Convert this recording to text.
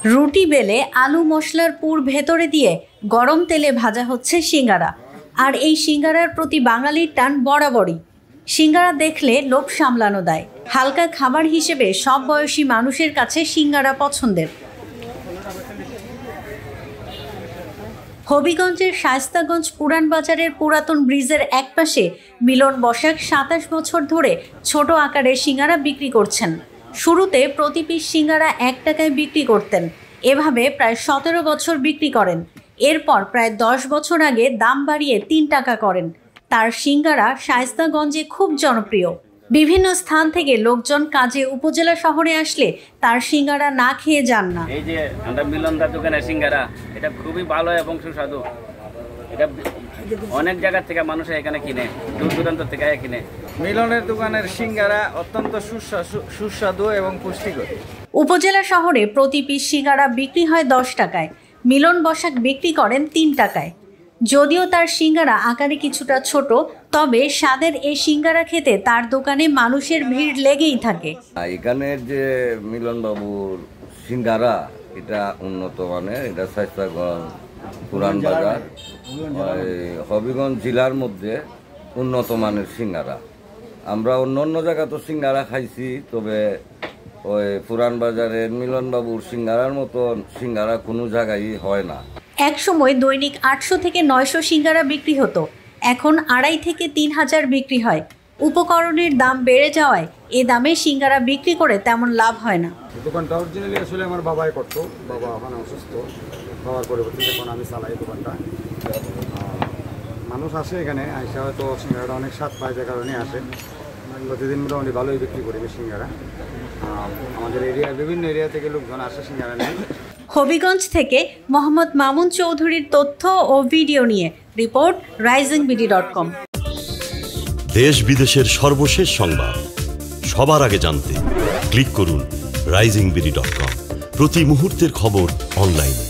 রুটি বেলে আলু মশলার পুর ভেতরে দিয়ে গরম তেলে ভাজা হচ্ছে সিঙ্গারা। আর এই সিঙ্গারার প্রতি বাঙালির টান বরাবরই। সিঙ্গারা দেখলে লোভ সামলানো দেয়। হালকা খাবার হিসেবে সব বয়সী মানুষের কাছে সিঙ্গারা পছন্দের। হবিগঞ্জের শায়েস্তাগঞ্জ পুরান বাজারের পুরাতন ব্রিজের একপাশে মিলন বসাক ২৭ বছর ধরে ছোট আকারের সিঙ্গারা বিক্রি করছেন। শুরুতে প্রতি পিস সিঙ্গারা ১ টাকায় বিক্রি করতেন। এভাবে প্রায় ১৭ বছর বিক্রি করেন। এরপর প্রায় ১০ বছর আগে দাম বাড়িয়ে ৩ টাকা করেন। তার সিঙ্গারা শায়েস্তাগঞ্জে খুব জনপ্রিয়। বিভিন্ন স্থান থেকে লোকজন কাজে উপজেলা শহরে আসলে তার সিঙ্গারা না খেয়ে যান না। এই যে আমরা মিলনদার দোকানের সিঙ্গারা, এটা খুবই ভালো এবং সুস্বাদু। এটা অনেক জায়গা থেকে মানুষ এখানে কিনে, দূর দূরান্ত থেকে কিনে। মিলনের দোকানের সিঙ্গারা অত্যন্ত সুস্বাদু এবং পুষ্টিকর। উপজেলা শহরে প্রতি পিস সিঙ্গারা বিক্রি হয় ১০ টাকায়। মিলন বসাক বিক্রি করেন ৩ টাকায়। যদিও তার সিঙ্গারা আকারে কিছুটা ছোট, তবে স্বাদের এই সিঙ্গারা খেতে তার দোকানে মানুষের ভিড় লেগেই থাকে। এখানের যে মিলন বাবুর সিঙ্গারা, এটা উন্নত মানের। এটা শায়েস্তাগঞ্জ পুরান বাজার হবিগঞ্জ জেলার মধ্যে উন্নত মানের সিঙ্গারা। আমরা অন্য জায়গা তো সিঙ্গারা খাইছি, তবে ওই পুরান বাজারের মিলন বাবুর সিঙ্গারার মতন সিঙ্গারা কোনো জায়গায় হয় না। এক সময় দৈনিক ৮০০ থেকে ৯০০ সিঙ্গারা বিক্রি হতো। এখন ২,৫০০ থেকে ৩,০০০ বিক্রি হয়। উপকরণের দাম বেড়ে যাওয়ায় এ দামে সিঙ্গারা বিক্রি করে তেমন লাভ হয় না। দোকানটা অরিজিনালি আসলে আমার বাবাই করতো। বাবা ওখানে অসুস্থ, বাবার পরিবর্তে এখন আমি চালাই দোকানটা। মানুষ আসে এখানে, আইসা হয়তো সিঙ্গারাটা অনেক স্বাদ পায়, যে কারণে আসে। প্রতিদিন মোটামুটি ভালোই বিক্রি করি সিঙ্গারা। আমাদের বিভিন্ন এরিয়া থেকে লোকজন আসে সিঙ্গারা নেয়। হবিগঞ্জ থেকে মোহাম্মদ মামুন চৌধুরীর তথ্য ও ভিডিও নিয়ে রিপোর্ট risingBD.com। দেশ বিদেশের সর্বশেষ সংবাদ সবার আগে জানতে ক্লিক করুন risingBD.com। প্রতি মুহূর্তের খবর অনলাইনে।